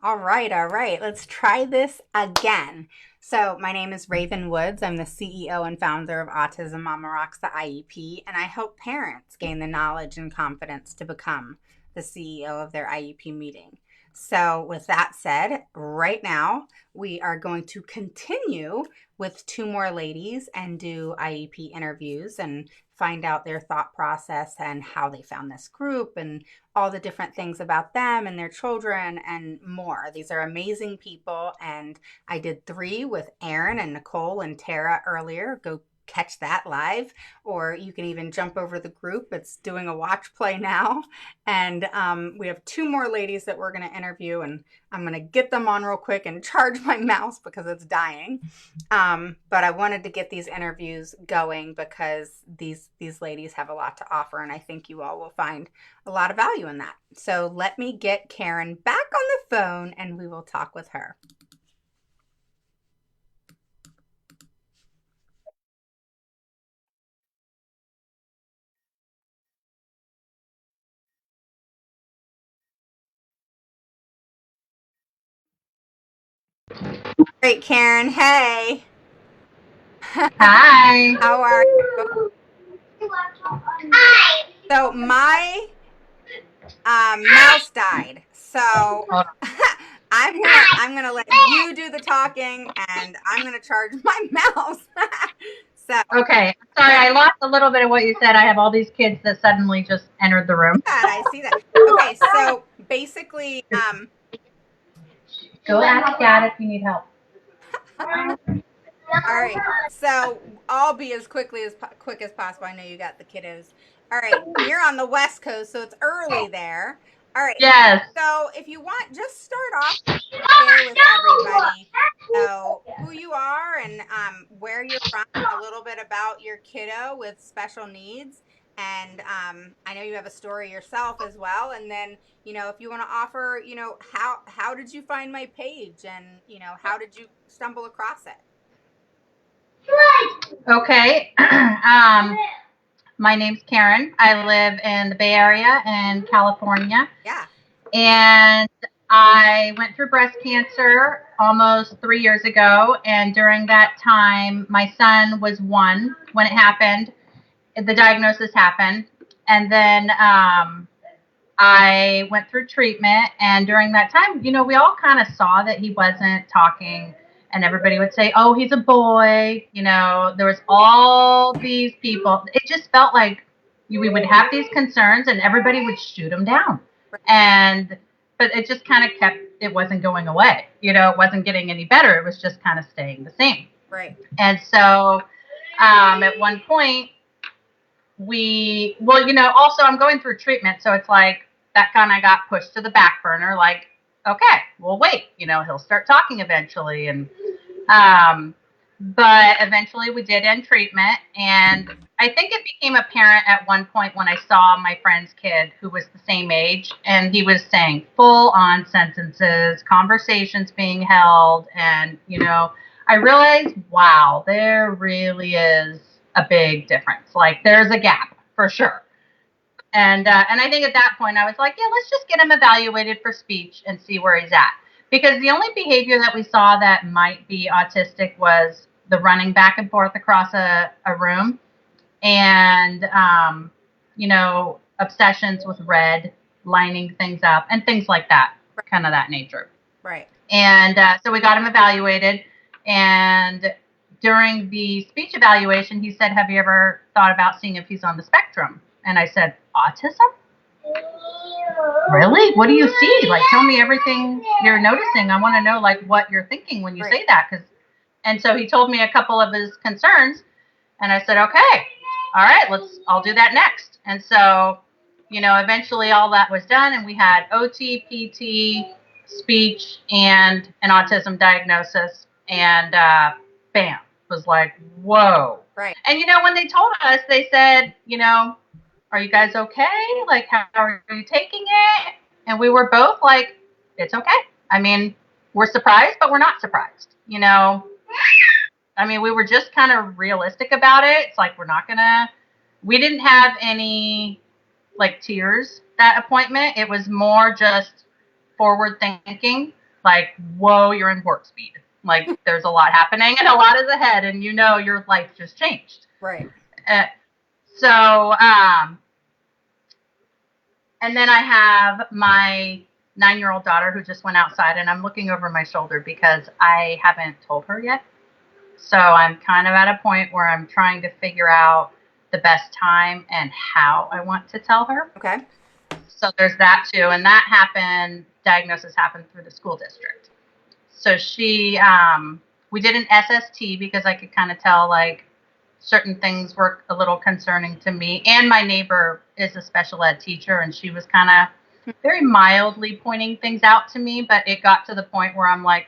All right, all right. Let's try this again. So, my name is Raven Woods. I'm the CEO and founder of Autism Mama Rocks the IEP, and I help parents gain the knowledge and confidence to become the CEO of their IEP meeting. So, with that said, right now we are going to continue with two more ladies and do IEP interviews and find out their thought process and how they found this group and all the different things about them and their children and more. These are amazing people. And I did three with Erin and Nicole and Tara earlier. Go catch that live, or you can even jump over the group. It's doing a watch play now. And we have two more ladies that we're going to interview, and I'm going to get them on real quick and charge my mouse because it's dying. But I wanted to get these interviews going because these ladies have a lot to offer, and I think you all will find a lot of value in that. So let me get Karen back on the phone and we will talk with her. Great, Karen. Hey. Hi. How are you? So my mouse died. So Hold I'm gonna let you do the talking and I'm gonna charge my mouse. So on. Okay. Sorry, let I lost a little bit of what you said. I have all these kids that suddenly just entered the room. that. I see that. Okay, so basically, Go ask Dad if you need help. all right. So I'll be as quick as possible. I know you got the kiddos. All right. You're on the West Coast, so it's early there. All right. Yes. So if you want, just start off, share with everybody who you are and where you're from, a little bit about your kiddo with special needs. And I know you have a story yourself as well. And then, if you want to offer, how did you find my page and, how did you stumble across it? Okay. My name's Karen. I live in the Bay Area in California, Yeah. and I went through breast cancer almost 3 years ago. And during that time, my son was one when it happened. The diagnosis happened, and then I went through treatment, and during that time, we all kind of saw that he wasn't talking, and everybody would say, "Oh, he's a boy." There was all these people. It just felt like we would have these concerns, and everybody would shoot him down, and but it just kind of kept. It wasn't going away. It wasn't getting any better. It was just kind of staying the same. Right. And so, at one point, also I'm going through treatment, so it's like that kind of got pushed to the back burner. Like, okay, we'll wait. He'll start talking eventually, and um, but eventually we did end treatment, and I think it became apparent at one point when I saw my friend's kid who was the same age, and he was saying full on sentences, conversations being held, and I realized, wow, there really is a big difference. Like, there's a gap for sure. And I think at that point I was like, yeah, let's just get him evaluated for speech and see where he's at. Because the only behavior that we saw that might be autistic was the running back and forth across a room, and obsessions with red, lining things up, and things like that, kind of that nature. Right. And so we got him evaluated. And during the speech evaluation, he said, "Have you ever thought about seeing if he's on the spectrum?" And I said, "Autism? Really? What do you see? Like, tell me everything you're noticing. I want to know, like, what you're thinking when you Right. say that." And so he told me a couple of his concerns, and I said, "Okay, all right, I'll do that next." And so, eventually all that was done, and we had OT, PT, speech, and an autism diagnosis. And bam, was like, whoa. Right. And when they told us, they said, "Are you guys okay? Like, how are you taking it?" And we were both like, "It's okay." I mean, we're surprised, but we're not surprised. I mean, we were just kind of realistic about it. It's like, we didn't have any like tears that appointment. It was more just forward thinking. like, whoa, you're in warp speed. Like, there's a lot happening and a lot is ahead, and you know your life just changed. Right. So, and then I have my 9-year-old daughter who just went outside, and I'm looking over my shoulder because I haven't told her yet. So I'm kind of at a point where I'm trying to figure out the best time and how I want to tell her. Okay. So there's that too. And that diagnosis happened through the school district. So we did an SST because I could kind of tell like certain things were a little concerning to me. And my neighbor is a special ed teacher, and she was kind of very mildly pointing things out to me, but it got to the point where I'm like,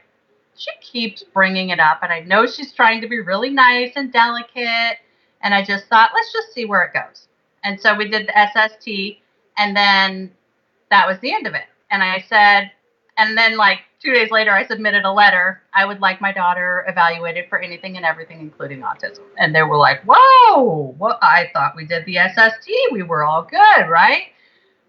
she keeps bringing it up, and I know she's trying to be really nice and delicate, and I just thought, let's just see where it goes. And so we did the SST, and then that was the end of it. And I said, and then like 2 days later, I submitted a letter. I would like my daughter evaluated for anything and everything, including autism. And they were like, whoa, well, I thought we did the SST. We were all good, right?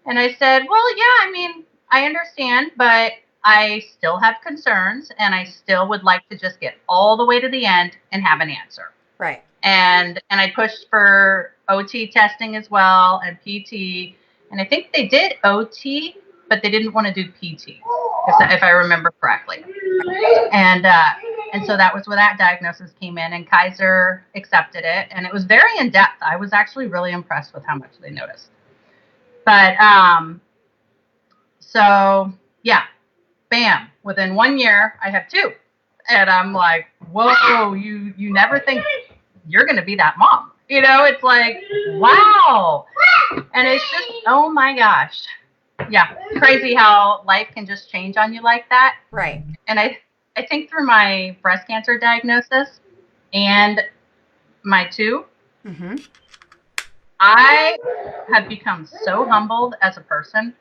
And I said, well, yeah, I mean, I understand, but I still have concerns, and I still would like to just get all the way to the end and have an answer. Right. And I pushed for OT testing as well and PT. And I think they did OT, but they didn't want to do PT, if I remember correctly. And so that was where that diagnosis came in, and Kaiser accepted it. And it was very in-depth. I was actually really impressed with how much they noticed. But so, yeah. Bam, within 1 year, I have 2. And I'm like, whoa, you never think you're going to be that mom. You know, it's like, wow. And it's just, oh my gosh. Yeah, crazy how life can just change on you like that. Right. And I think through my breast cancer diagnosis and my 2, I have become so humbled as a person.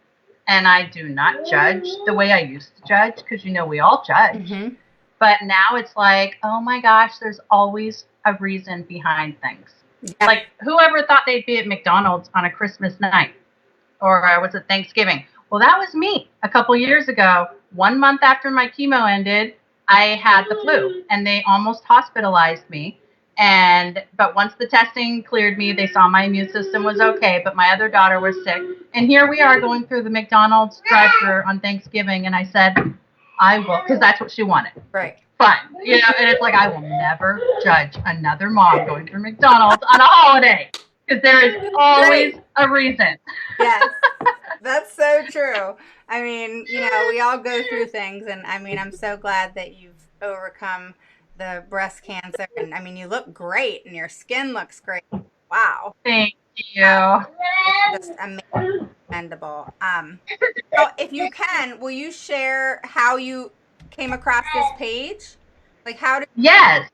And I do not judge the way I used to judge, because, you know, we all judge. But now it's like, oh, my gosh, there's always a reason behind things. Yeah. Like, whoever thought they'd be at McDonald's on a Christmas night, or was it Thanksgiving? Well, that was me a couple years ago. 1 month after my chemo ended, I had the flu, and they almost hospitalized me. But once the testing cleared me, they saw my immune system was okay, but my other daughter was sick. And here we are going through the McDonald's drive-thru on Thanksgiving, and I said, I will, because that's what she wanted. Right. Fun. You know, and it's like, I will never judge another mom going through McDonald's on a holiday, because there is always a reason. Yes. That's so true. I mean, you know, we all go through things, and I mean, I'm so glad that you've overcome the breast cancer, and I mean, you look great, and your skin looks great. Wow. Thank you. Just amazing, commendable. So if you can, will you share how you came across this page? Like, how did? Yes.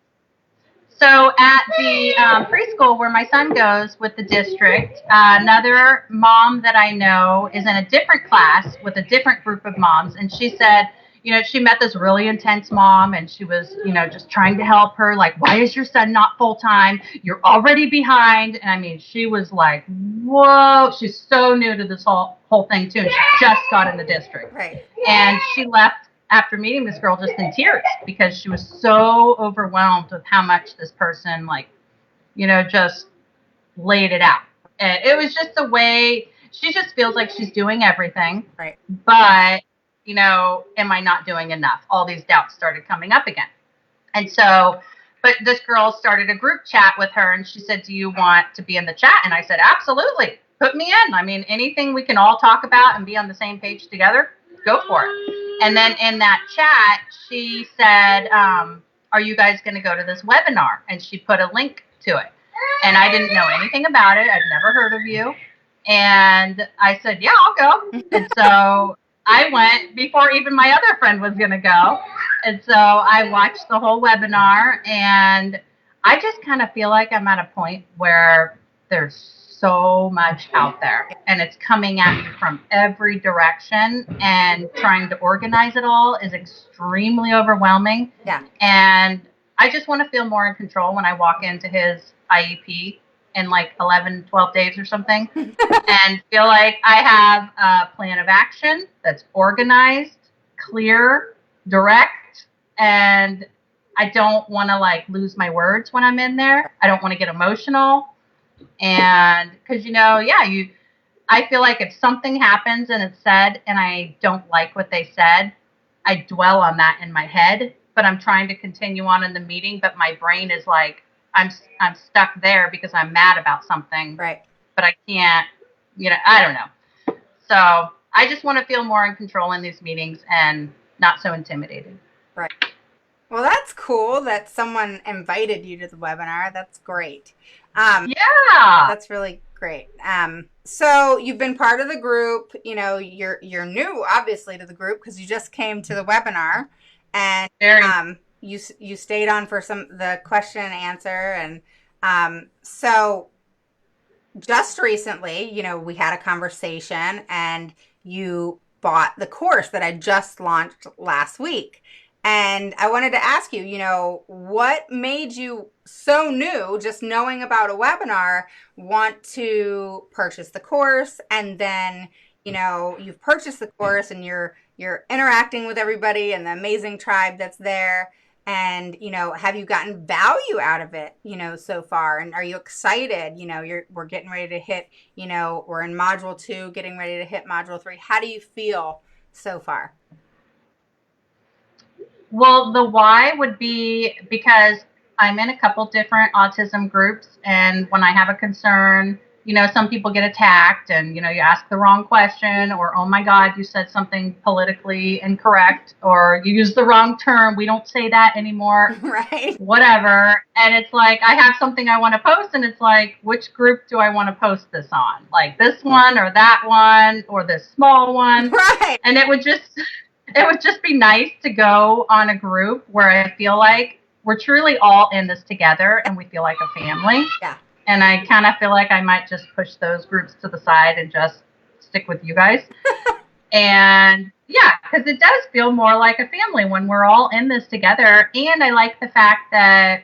So at the preschool where my son goes with the district, another mom that I know is in a different class with a different group of moms, and she said, you know, she met this really intense mom, and she was, you know, just trying to help her. Like, why is your son not full time? You're already behind. And I mean, she was like, whoa, she's so new to this whole thing too. And she just got in the district. Right. And she left after meeting this girl just in tears, because she was so overwhelmed with how much this person, like, you know, just laid it out. And it was just the way she just feels like she's doing everything. Right. But, you know, am I not doing enough? All these doubts started coming up again. And so, but this girl started a group chat with her, and she said, do you want to be in the chat? And I said, absolutely. Put me in. I mean, anything we can all talk about and be on the same page together, go for it. And then in that chat, she said, are you guys going to go to this webinar? And she put a link to it. And I didn't know anything about it. I'd never heard of you. And I said, yeah, I'll go. And so I went before even my other friend was going to go. And so I watched the whole webinar, and I just kind of feel like I'm at a point where there's so much out there, and it's coming at you from every direction, and trying to organize it all is extremely overwhelming. Yeah. And I just want to feel more in control when I walk into his IEP in like 11, 12 days or something, and feel like I have a plan of action that's organized, clear, direct, and I don't want to like lose my words when I'm in there. I don't want to get emotional. And because, I feel like if something happens and it's said and I don't like what they said, I dwell on that in my head, but I'm trying to continue on in the meeting, but my brain is like, I'm stuck there because I'm mad about something. Right. But I can't, I don't know. So I just want to feel more in control in these meetings and not so intimidated. Right. Well, that's cool that someone invited you to the webinar. That's great. Yeah. That's really great. So you've been part of the group. You're new, obviously, to the group because you just came to the webinar, and you stayed on for the question and answer, and so just recently, we had a conversation, and you bought the course that I just launched last week. And I wanted to ask you, what made you so new, just knowing about a webinar, want to purchase the course? And then, you've purchased the course and you're interacting with everybody and the amazing tribe that's there. And, have you gotten value out of it, so far? And are you excited? We're getting ready to hit, we're in module 2, getting ready to hit module 3. How do you feel so far? Well, the why would be because I'm in a couple different autism groups, and when I have a concern, some people get attacked and, you ask the wrong question, or, oh my God, you said something politically incorrect, or you used the wrong term. We don't say that anymore. Right. Whatever. And it's like, I have something I want to post, and it's like, which group do I want to post this on? Like this one or that one or this small one. Right. And it would just be nice to go on a group where I feel like we're truly all in this together and we feel like a family. Yeah. And I kind of feel like I might just push those groups to the side and just stick with you guys. And yeah, because it does feel more like a family when we're all in this together. And I like the fact that,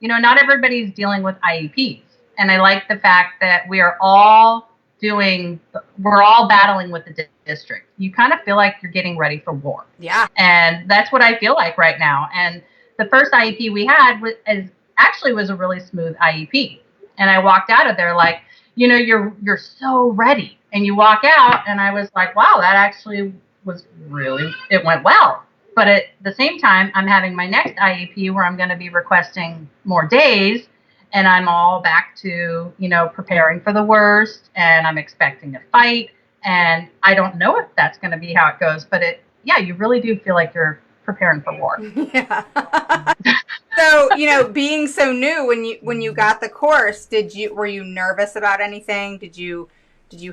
not everybody's dealing with IEPs. And I like the fact that we're all battling with the district. You kind of feel like you're getting ready for war. Yeah. And that's what I feel like right now. And the first IEP we had was a really smooth IEP. And I walked out of there like, you're so ready. And you walk out and I was like, wow, that actually it went well. But at the same time, I'm having my next IEP where I'm going to be requesting more days. And I'm all back to, preparing for the worst, and I'm expecting a fight. And I don't know if that's going to be how it goes, but you really do feel like you're preparing for war. Yeah. So, being so new, when you got the course, were you nervous about anything? Did you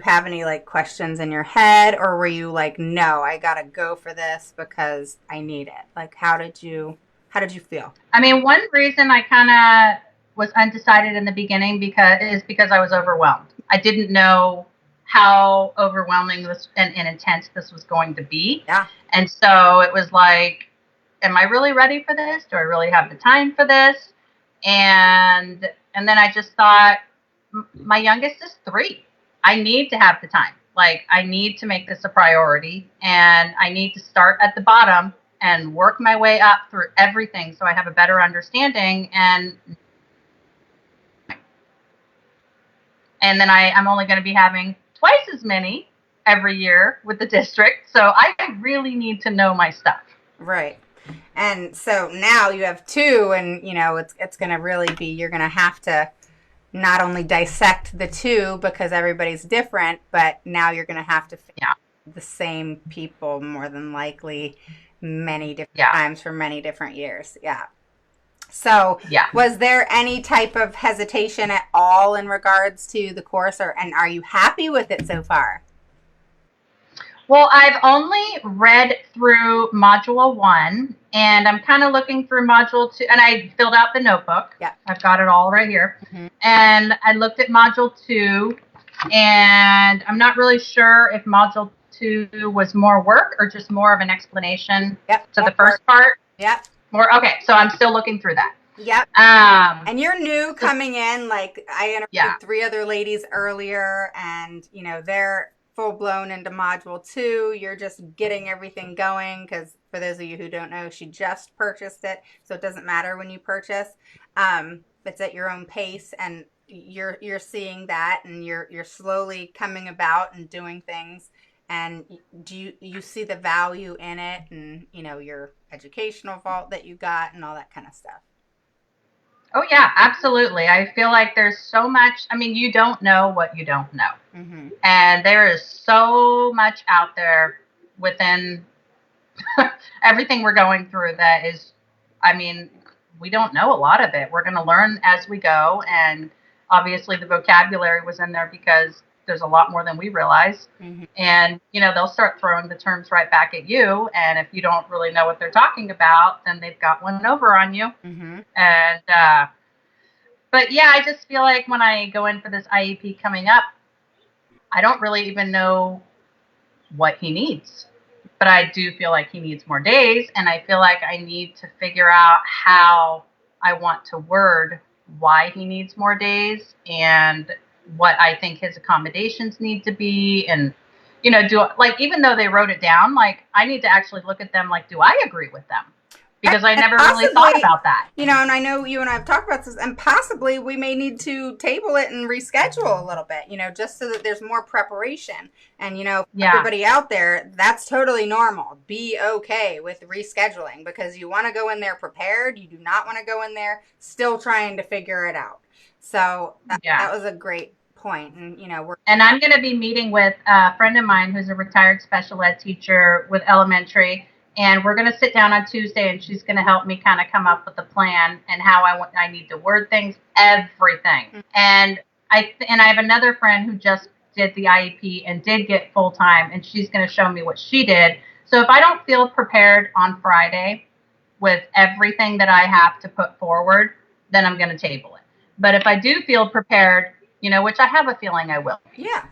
have any like questions in your head, or were you like, no, I got to go for this because I need it? Like, how did you feel? I mean, one reason I kind of was undecided in the beginning because I was overwhelmed. I didn't know how overwhelming this and intense this was going to be. Yeah. And so it was like, am I really ready for this? Do I really have the time for this? And then I just thought, my youngest is 3. I need to have the time. Like, I need to make this a priority, and I need to start at the bottom and work my way up through everything so I have a better understanding. And then I'm only going to be having twice as many every year with the district. So I really need to know my stuff. Right. And so now you have 2, and, it's going to really be, you're going to have to not only dissect the 2 because everybody's different, but now you're going to have to figure out the same people more than likely many different times for many different years. Yeah. So was there any type of hesitation at all in regards to the course, and are you happy with it so far? Well, I've only read through module 1, and I'm kind of looking through module 2, and I filled out the notebook. Yeah. I've got it all right here. Mm-hmm. And I looked at module 2, and I'm not really sure if module 2 was more work or just more of an explanation to the first part. Yep. Okay, so I'm still looking through that. Yep. And you're new coming in. Like, I interviewed 3 other ladies earlier, and they're full blown into module 2. You're just getting everything going because for those of you who don't know, she just purchased it, so it doesn't matter when you purchase. It's at your own pace, and you're seeing that, and you're slowly coming about and doing things. And do you see the value in it, and your educational vault that you got and all that kind of stuff? Oh, yeah, absolutely. I feel like there's so much. I mean, you don't know what you don't know. Mm-hmm. And there is so much out there within everything we're going through that is, I mean, we don't know a lot of it. We're going to learn as we go. And obviously, the vocabulary was in there because there's a lot more than we realize. Mm-hmm. And, they'll start throwing the terms right back at you. And if you don't really know what they're talking about, then they've got one over on you. Mm-hmm. And, but yeah, I just feel like when I go in for this IEP coming up, I don't really even know what he needs. But I do feel like he needs more days, and I feel like I need to figure out how I want to word why he needs more days and what I think his accommodations need to be. And, even though they wrote it down, like, I need to actually look at them like, do I agree with them? Because I never really thought about that. And I know you and I have talked about this, and possibly we may need to table it and reschedule a little bit, just so that there's more preparation. And, everybody out there, that's totally normal. Be okay with rescheduling because you want to go in there prepared. You do not want to go in there still trying to figure it out. So that was a great point. And, and I'm going to be meeting with a friend of mine who's a retired special ed teacher with elementary. And we're going to sit down on Tuesday, and she's going to help me kind of come up with a plan and how I need to word things, everything. Mm-hmm. And I have another friend who just did the IEP and did get full time, and she's going to show me what she did. So if I don't feel prepared on Friday with everything that I have to put forward, then I'm going to table it. But if I do feel prepared, which I have a feeling I will. Yeah.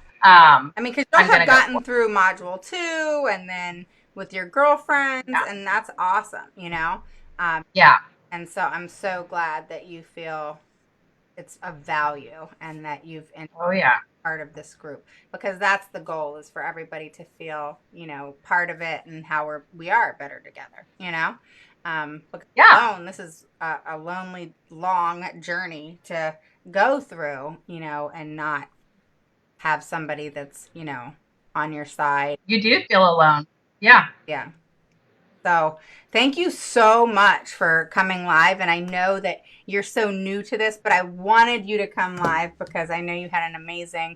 Because you'll have gotten through module 2 and then with your girlfriends, and that's awesome, Yeah. And so I'm so glad that you feel it's of value and that you've been part of this group, because that's the goal, is for everybody to feel, part of it and how we are better together, alone, this is a lonely, long journey to go through, and not have somebody that's, on your side. You do feel alone. Yeah. Yeah. So thank you so much for coming live. And I know that you're so new to this, but I wanted you to come live because I know you had an amazing,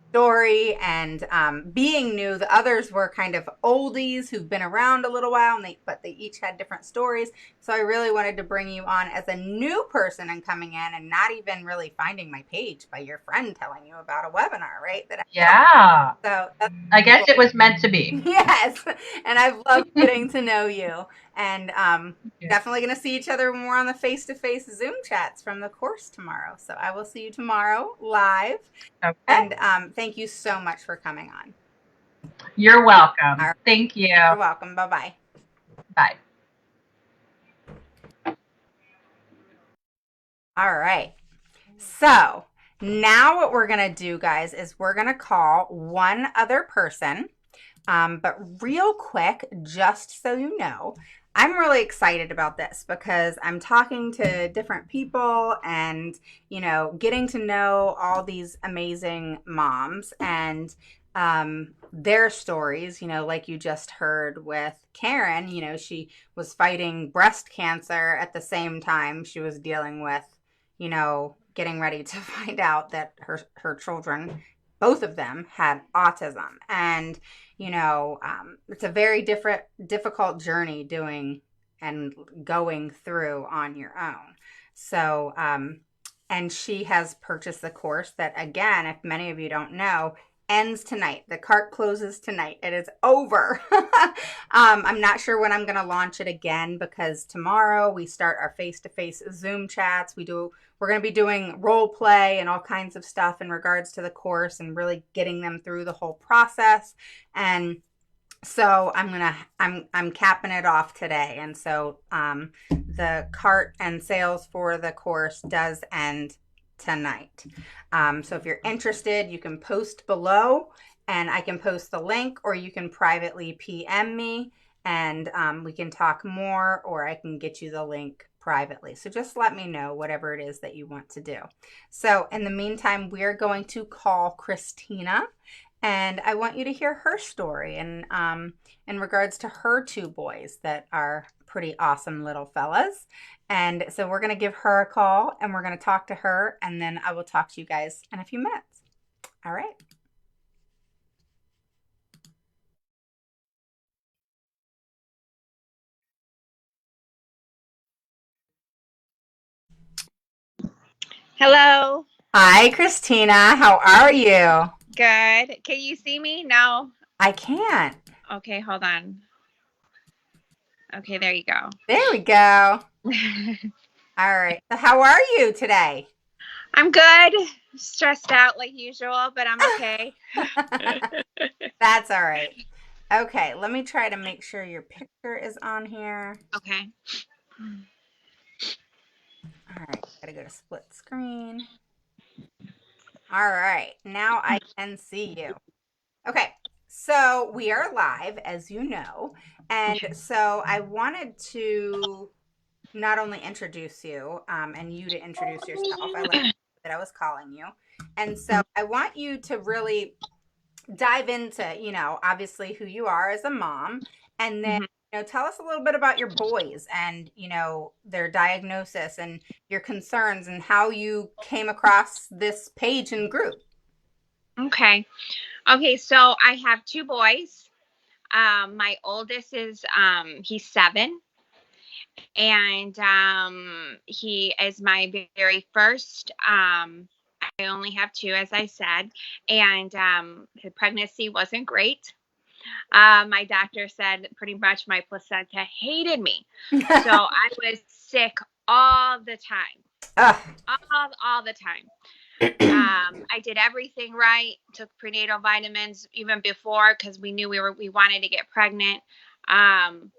story. And being new, the others were kind of oldies who've been around a little while, but they each had different stories. So I really wanted to bring you on as a new person and coming in and not even really finding my page by your friend telling you about a webinar, right? So I guess it was meant to be. Yes. And I've loved getting to know you. And definitely going to see each other when we're on the face-to-face Zoom chats from the course tomorrow. So I will see you tomorrow live. Okay. And thank you so much for coming on. You're welcome. Right. Thank you. You're welcome. Bye-bye. Bye. All right. So now what we're going to do, guys, is we're going to call one other person. But real quick, just so you know, I'm really excited about this because I'm talking to different people and, getting to know all these amazing moms and their stories, like you just heard with Karen. She was fighting breast cancer at the same time she was dealing with, getting ready to find out that her children, both of them, had autism. And it's a very difficult journey doing and going through on your own. So, and she has purchased the course that, again, if many of you don't know, ends tonight. The cart closes tonight. It is over. I'm not sure when I'm going to launch it again, because tomorrow we start our face-to-face Zoom chats. We're going to be doing role play and all kinds of stuff in regards to the course and really getting them through the whole process. And so I'm capping it off today. And so the cart and sales for the course does end tonight. So if you're interested, you can post below and I can post the link, or you can privately PM me, and we can talk more, or I can get you the link privately. So just let me know whatever it is that you want to do. So in the meantime, we're going to call Christina, and I want you to hear her story and in regards to her two boys that are pretty awesome little fellas. And so we're going to give her a call and we're going to talk to her, and then I will talk to you guys in a few minutes. All right. Hello. Hi, Christina. How are you? Good. Can you see me? No. I can't. Okay, hold on. Okay, there you go. There we go. All right. So how are you today? I'm good. Stressed out like usual, but I'm okay. That's all right. Okay, let me try to make sure your picture is on here. Okay. All right, gotta go to split screen. All right, now I can see you. Okay, so we are live, as you know. And Okay. so I wanted to not only introduce you and you to introduce yourself. I let you know that I was calling you. And so I want you to really dive into, obviously who you are as a mom, and then, Mhm. tell us a little bit about your boys and, their diagnosis and your concerns and how you came across this page and group. Okay. Okay, so I have two boys. My oldest is he's 7, and he is my very first. I only have two, as I said, and the pregnancy wasn't great. My doctor said pretty much my placenta hated me. So I was sick all the time, Ugh. all the time. I did everything right. Took prenatal vitamins even before because we knew we wanted to get pregnant.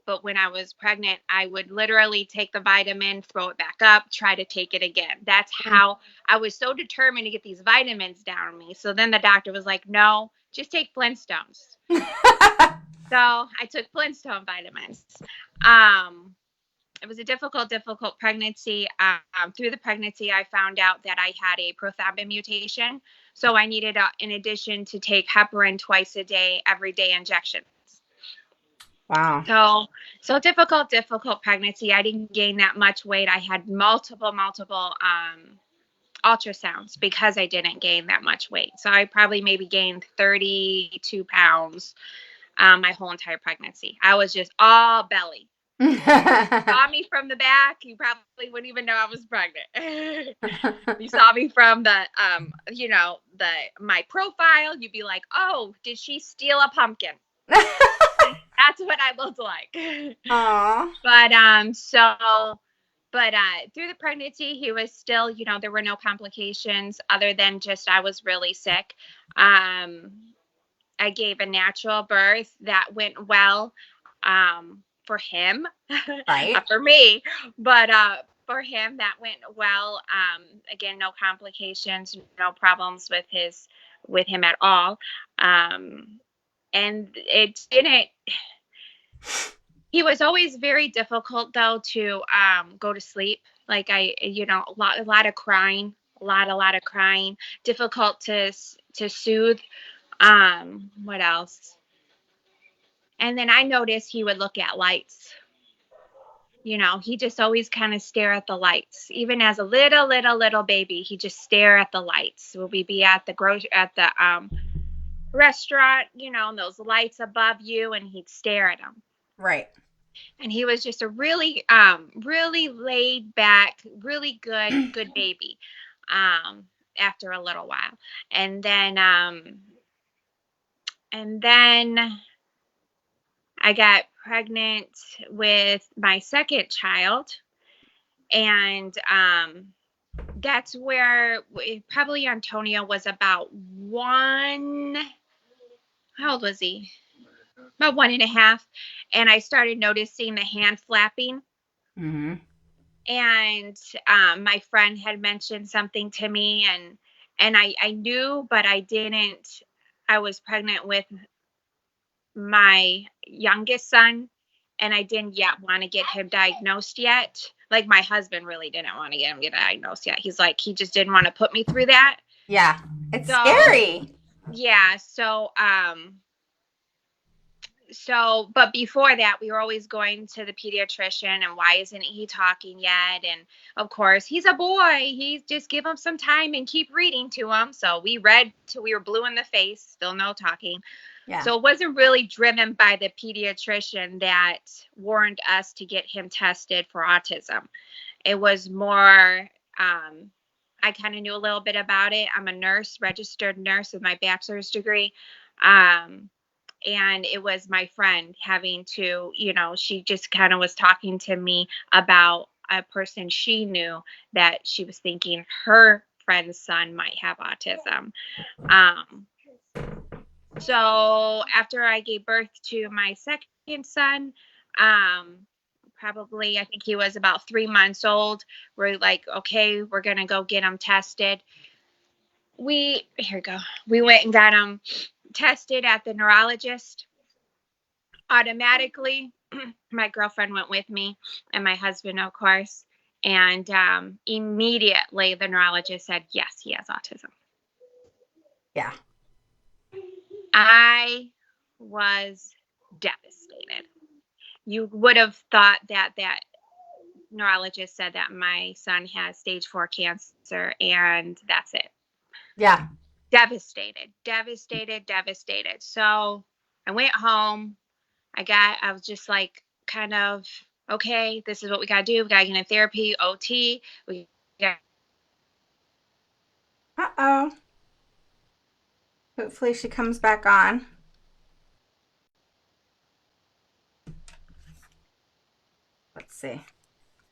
But when I was pregnant, I would literally take the vitamin, throw it back up, try to take it again. That's how I was so determined to get these vitamins down me. So then the doctor was like, "No, just take Flintstones." So I took Flintstone vitamins. Um, it was a difficult pregnancy. Through the pregnancy, I found out that I had a prothrombin mutation. So I needed, in addition, to take heparin twice a day, everyday injections. Wow. So difficult pregnancy. I didn't gain that much weight. I had multiple ultrasounds because I didn't gain that much weight. So I probably maybe gained 32 pounds my whole entire pregnancy. I was just all belly. Saw me from the back, you probably wouldn't even know I was pregnant. You saw me from the my profile, you'd be like, "Oh, did she steal a pumpkin?" That's what I looked like. Aw. But through the pregnancy, he was still, there were no complications other than just I was really sick. Um, I gave a natural birth that went well for him, Right. not for me, but for him that went well. Again, no complications, no problems with him at all. And it didn't. He was always very difficult though to go to sleep. Like a lot of crying, a lot of crying. Difficult to soothe. What else? And then I noticed he would look at lights. He just always kind of stare at the lights. Even as a little baby, he just stare at the lights. Will we be at the restaurant, and those lights above you, and he'd stare at them. Right. And he was just a really, really laid back, really good baby. After a little while, and then I got pregnant with my second child, and that's where probably Antonio was about one. How old was he? About 1.5, and I started noticing the hand flapping. Mm-hmm. And my friend had mentioned something to me, and I knew, but I didn't. I was pregnant with my youngest son, and I didn't yet want to get him diagnosed yet. Like, my husband really didn't want to get diagnosed yet. He's like, he just didn't want to put me through that. Yeah. It's So, scary. yeah. But before that, we were always going to the pediatrician, and why isn't he talking yet? And of course, he's a boy. He's just give him some time and keep reading to him. So we read till we were blue in the face, still no talking. Yeah. So it wasn't really driven by the pediatrician that warned us to get him tested for autism. It was more, I kind of knew a little bit about it. I'm a nurse, registered nurse with my bachelor's degree. And it was my friend having to, she just kind of was talking to me about a person she knew that she was thinking her friend's son might have autism. So after I gave birth to my second son, probably I think he was about 3 months old, we're like, okay, we're going to go get him tested. We went and got him tested at the neurologist. Automatically, my girlfriend went with me, and my husband, of course. And immediately the neurologist said, yes, he has autism. Yeah. I was devastated. You would have thought that neurologist said that my son has stage 4 cancer, and that's it. Yeah. Devastated. So I went home. I was just like, kind of, okay, this is what we got to do. We got to get in therapy, OT. We got. Uh-oh. Hopefully she comes back on. Let's see.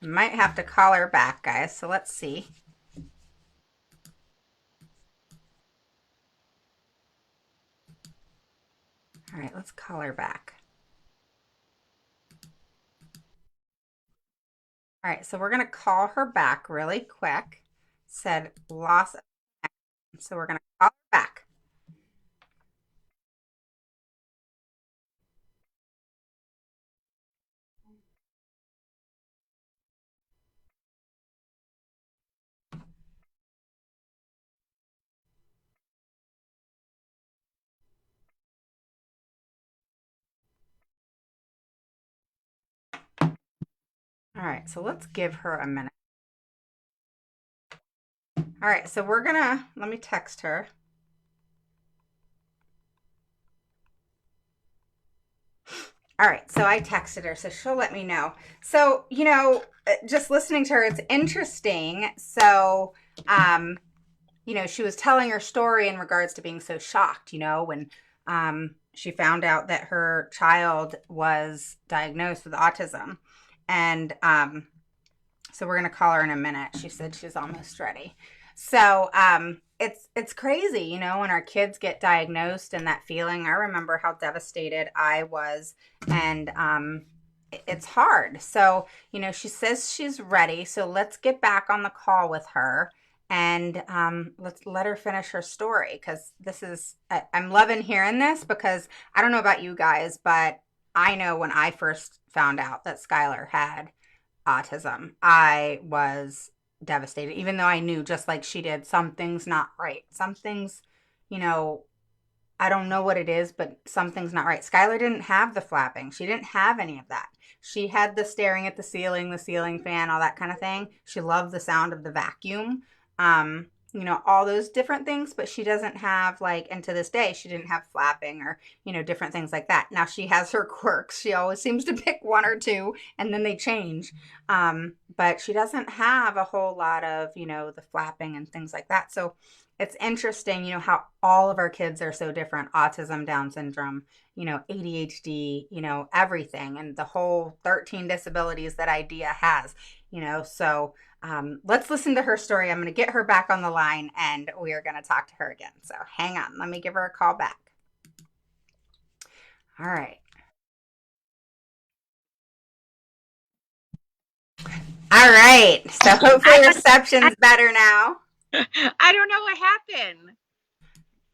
I might have to call her back, guys. So let's see. All right, let's call her back. All right, so we're going to call her back really quick. Said loss of connection. So we're going to call her back. All right, so let's give her a minute. All right, so let me text her. All right, so I texted her, so she'll let me know. So, just listening to her, it's interesting. So, she was telling her story in regards to being so shocked, when she found out that her child was diagnosed with autism. And so we're going to call her in a minute. She said she's almost ready. So it's crazy, when our kids get diagnosed and that feeling. I remember how devastated I was, and it's hard. So, she says she's ready. So let's get back on the call with her. And let's let her finish her story, because I'm loving hearing this, because I don't know about you guys, but I know when I first found out that Skylar had autism, I was devastated, even though I knew, just like she did, something's not right. Some things, I don't know what it is, but something's not right. Skylar didn't have the flapping. She didn't have any of that. She had the staring at the ceiling fan, all that kind of thing. She loved the sound of the vacuum. All those different things, but she doesn't have, and to this day, she didn't have flapping or, different things like that. Now she has her quirks. She always seems to pick one or two and then they change. But she doesn't have a whole lot of, the flapping and things like that. So it's interesting, how all of our kids are so different. Autism, Down syndrome, ADHD, everything, and the whole 13 disabilities that IDEA has, so let's listen to her story. I'm going to get her back on the line, and we are going to talk to her again. So hang on. Let me give her a call back. All right. All right. So hopefully reception's better now. I don't know what happened.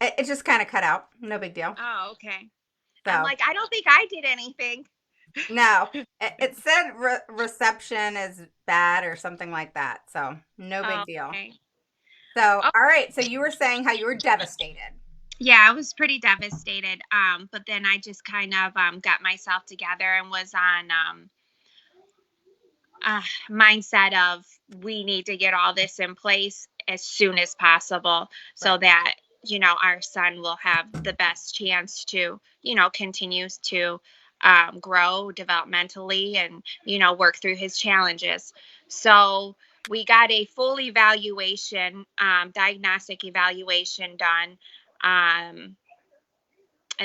It just kind of cut out. No big deal. Oh, okay. I'm So like, I don't think I did anything. no, it said reception is bad or something like that. So no Oh, big deal. okay. So Oh, all right. So you were saying how you were devastated. yeah, I was pretty devastated. But then I just kind of got myself together and was on mindset of we need to get all this in place as soon as possible so Right. that our son will have the best chance to continues to grow developmentally and work through his challenges. So we got a full evaluation, diagnostic evaluation done, and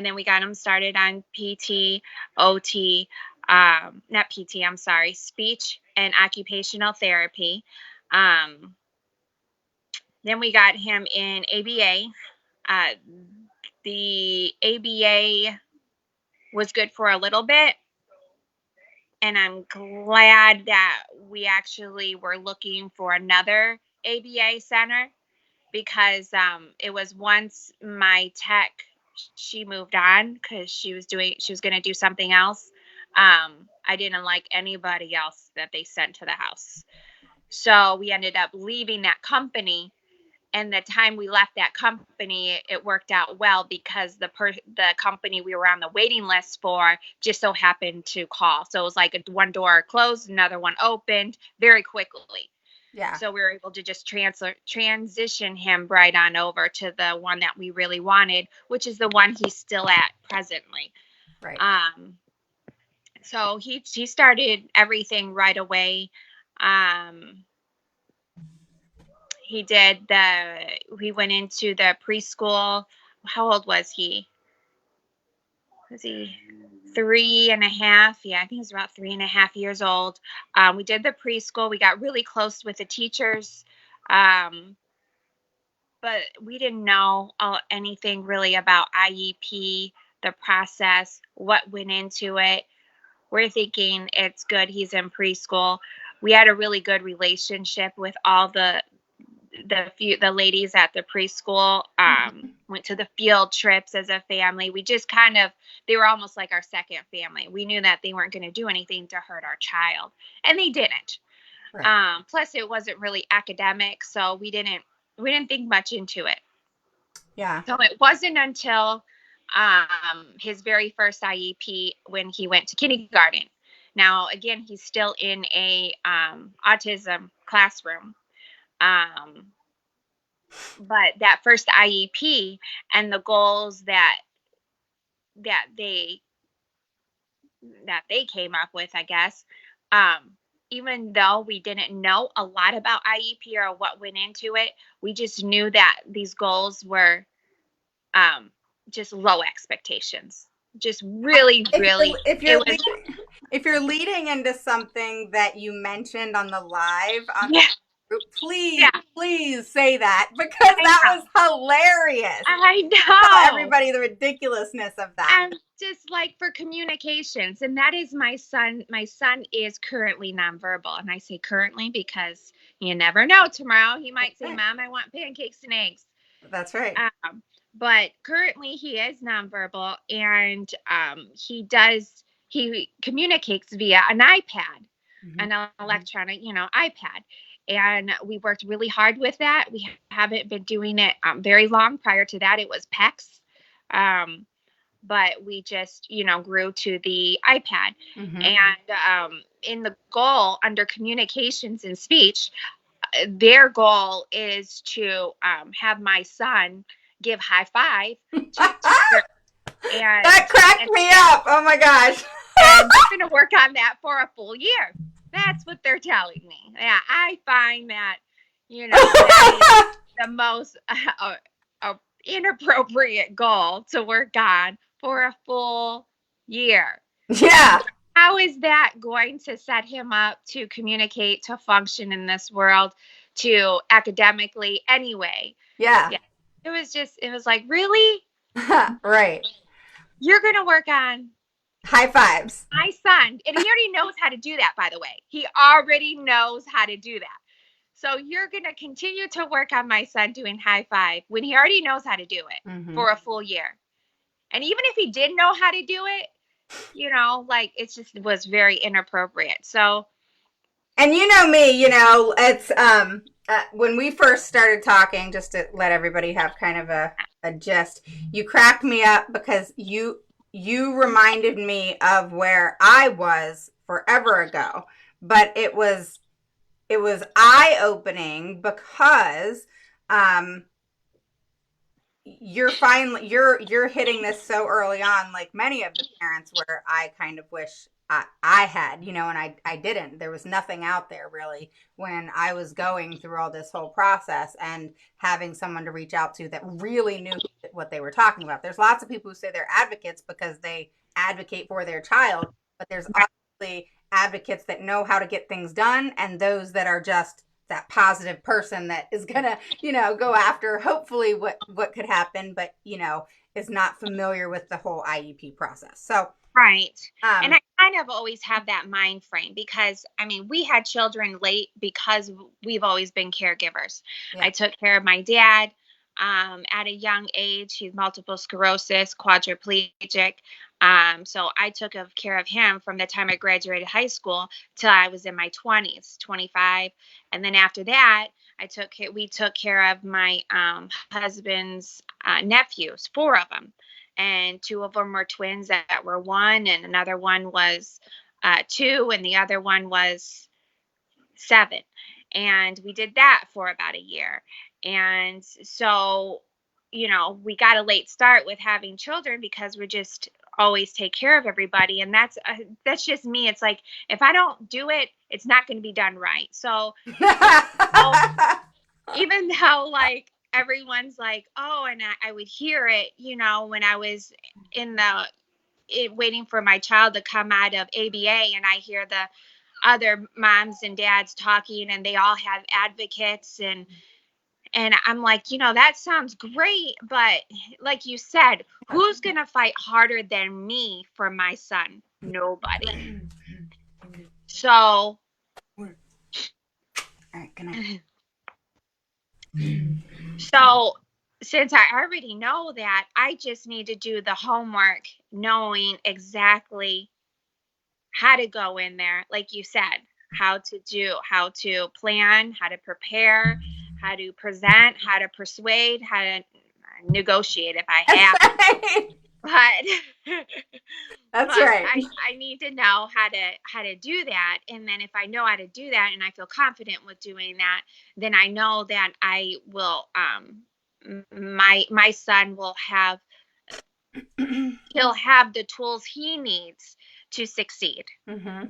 then we got him started on PT, OT, not PT, I'm sorry, speech and occupational therapy. Um, then we got him in ABA. Uh, the ABA was good for a little bit, and I'm glad that we actually were looking for another ABA center because it was once my tech she moved on because she was going to do something else. I didn't like anybody else that they sent to the house, so we ended up leaving that company. And the time we left that company, it worked out well because the company we were on the waiting list for just so happened to call. So it was like one door closed, another one opened very quickly. Yeah. So we were able to just transition him right on over to the one that we really wanted, which is the one he's still at presently. Right. So he started everything right away. Um, he went into the preschool. How old was he? Was he 3.5? Yeah, I think he was about 3.5 years old. We did the preschool. We got really close with the teachers. Um, but we didn't know anything really about IEP, the process, what went into it. We're thinking it's good he's in preschool. We had a really good relationship with all the ladies at the preschool. Went to the field trips as a family. We just kind of they were almost like our second family. We knew that they weren't going to do anything to hurt our child, and they didn't. Right. Plus, it wasn't really academic, so we didn't think much into it. Yeah. So it wasn't until his very first IEP when he went to kindergarten. Now, again, he's still in a autism classroom. Um, but that first IEP and the goals that they came up with, I guess, even though we didn't know a lot about IEP or what went into it, we just knew that these goals were um, just low expectations. Just really, If really, you're if it you're was, leading, if you're leading into something that you mentioned on the live on yeah, group, please, yeah, please say that because I that was know. hilarious. I Tell know. everybody the ridiculousness of that. And just like for communications, and that is my son. My son is currently nonverbal, and I say currently because you never know. Tomorrow he might say, Right. "Mom, I want pancakes and eggs." That's right. But currently he is nonverbal, and he communicates via an iPad, Mhm. an electronic, iPad. And we worked really hard with that. We haven't been doing it very long. Prior to that, it was PEX. Um, but we just grew to the iPad. Mhm. And in the goal under communications and speech, their goal is to have my son give high five to a teacher, That cracked and me yeah, up. Oh my gosh. and they're going to work on that for a full year. That's what they're telling me. Yeah, I find that that is the most inappropriate goal to work on for a full year. Yeah. How is that going to set him up to communicate, to function in this world, to academically anyway? Yeah. Yeah. It was like, really? Right. You're going to work on High fives. my son. And he already knows how to do that, by the way. He already knows how to do that. So you're going to continue to work on my son doing high five when he already knows how to do it Mm-hmm. for a full year. And even if he didn't know how to do it, like it just was very inappropriate. So, and you know me, it's when we first started talking, just to let everybody have kind of a gist, you cracked me up because you reminded me of where I was forever ago. But it was eye opening because you're hitting this so early on, like many of the parents, where I kind of wish I had, and I didn't. There was nothing out there really when I was going through all this whole process, and having someone to reach out to that really knew what they were talking about. There's lots of people who say they're advocates because they advocate for their child, but there's obviously advocates that know how to get things done, and those that are just that positive person that is gonna, go after hopefully what could happen, but is not familiar with the whole IEP process. So right. And I kind of always have that mind frame because, I mean, we had children late because we've always been caregivers. Yeah. I took care of my dad at a young age. He's multiple sclerosis, quadriplegic. So I took care of him from the time I graduated high school till I was in my 20s, 25. And then after that, we took care of my husband's nephews, 4 of them, and 2 of them were twins that were 1, and another one was 2, and the other one was 7. And we did that for about a year. And so, we got a late start with having children because we're just always take care of everybody, and that's just me. It's like if I don't do it, it's not going to be done right. So even though like everyone's like, oh, and I would hear it, when I was in waiting for my child to come out of ABA, and I hear the other moms and dads talking, and they all have advocates, and I'm like, that sounds great, but like you said, who's gonna fight harder than me for my son? Nobody. So, all right, good night. So since I already know that, I just need to do the homework, knowing exactly how to go in there, like you said, how to plan, how to prepare, how to present, how to persuade, how to negotiate if I have. But That's right. I need to know how to do that, and then if I know how to do that and I feel confident with doing that, then I know that I will my son will have he'll have the tools he needs to succeed. Mm-hmm.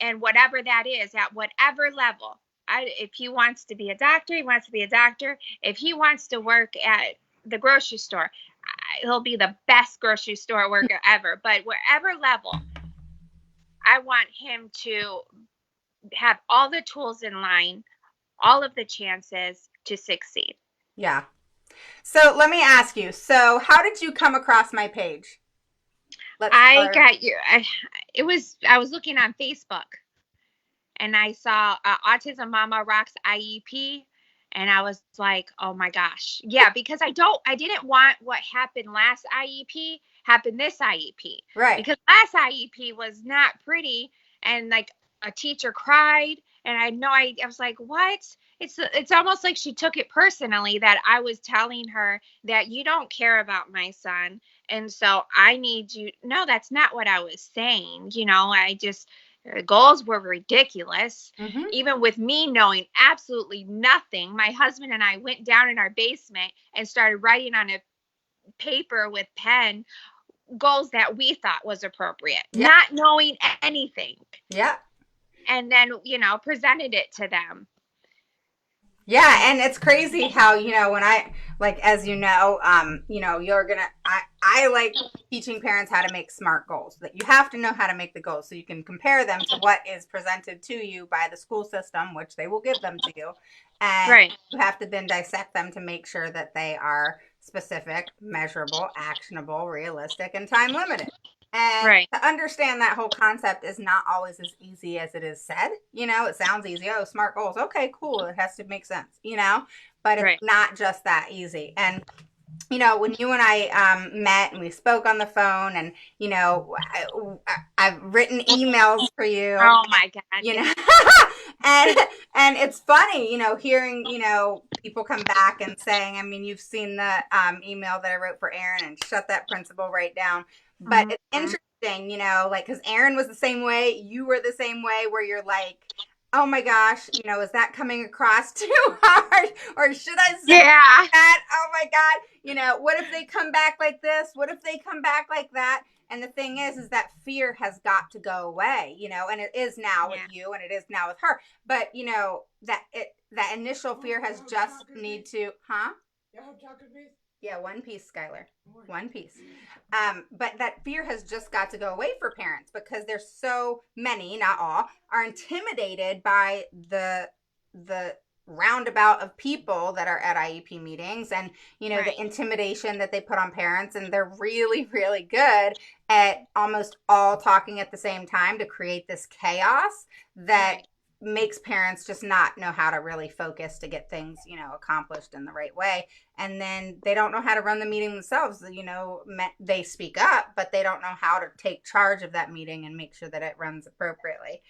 And whatever that is, at whatever level. If he wants to be a doctor, he wants to be a doctor. If he wants to work at the grocery store, he'll be the best grocery store worker ever. But wherever level, I want him to have all the tools in line, all of the chances to succeed. Yeah. So let me ask you. So how did you come across my page? I was looking on Facebook, and I saw Autism Mama Rocks IEP, and I was like, oh my gosh. Yeah, because I didn't want what happened last IEP happen this IEP. Right. Because last IEP was not pretty, and like a teacher cried, and I was like, what? It's almost like she took it personally that I was telling her that you don't care about my son, and so I need you. No, that's not what I was saying. I just the goals were ridiculous. Mm-hmm. Even with me knowing absolutely nothing, my husband and I went down in our basement and started writing on a paper with pen goals that we thought was appropriate, not knowing anything. Yeah. And then, presented it to them. Yeah, and it's crazy how, when I, like, as you're gonna, I like teaching parents how to make SMART goals, that you have to know how to make the goals so you can compare them to what is presented to you by the school system, which they will give them to you. And you have to then dissect them to make sure that they are specific, measurable, actionable, realistic, and time limited. And Right. to understand that whole concept is not always as easy as it is said. It sounds easy. Oh, SMART goals. Okay, cool. It has to make sense, but it's Right. not just that easy. And when you and I met and we spoke on the phone, and I've written emails for you, Oh my God. you Yeah. know, and it's funny, hearing people come back and saying, I mean, you've seen the email that I wrote for Aaron and shut that principal right down, but it's Mhm. interesting, like because Aaron was the same way, you were the same way, where you're like, oh my gosh, is that coming across too hard, or should I say Yeah. that? Oh my God, what if they come back like this? What if they come back like that? And the thing is that fear has got to go away, and it is now with Yeah. you, and it is now with her. But that initial fear has just need to, huh? Yeah, one piece, Skylar. One piece. But that fear has just got to go away for parents, because there's so many, not all, are intimidated by the roundabout of people that are at IEP meetings, and Right. the intimidation that they put on parents, and they're really, really good at almost all talking at the same time to create this chaos that Right. makes parents just not know how to really focus to get things accomplished in the right way. And then they don't know how to run the meeting themselves. They speak up, but they don't know how to take charge of that meeting and make sure that it runs appropriately.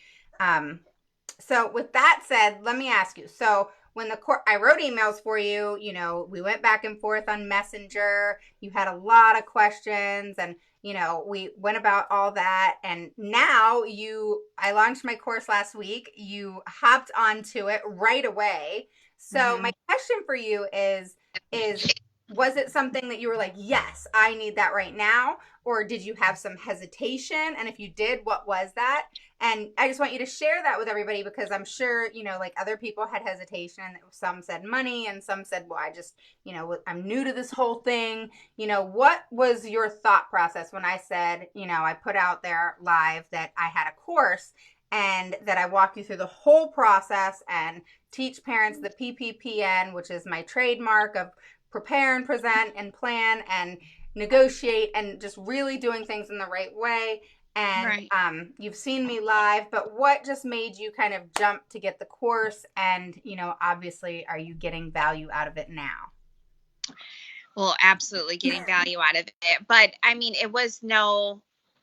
So with that said, let me ask you, so when I wrote emails for you, we went back and forth on Messenger, you had a lot of questions, and we went about all that, and now I launched my course last week, you hopped onto it right away. So my Mhm. question for you is was it something that you were like, yes, I need that right now? Or did you have some hesitation? And if you did, what was that? And I just want you to share that with everybody, because I'm sure, like other people had hesitation. Some said money, and some said, well, I just, I'm new to this whole thing. What was your thought process when I said, I put out there live that I had a course and that I walk you through the whole process and teach parents the PPPN, which is my trademark of prepare and present and plan and negotiate, and just really doing things in the right way. And Right. you've seen me live, but what just made you kind of jump to get the course? And, obviously, are you getting value out of it now? Well, absolutely getting value out of it. But I mean,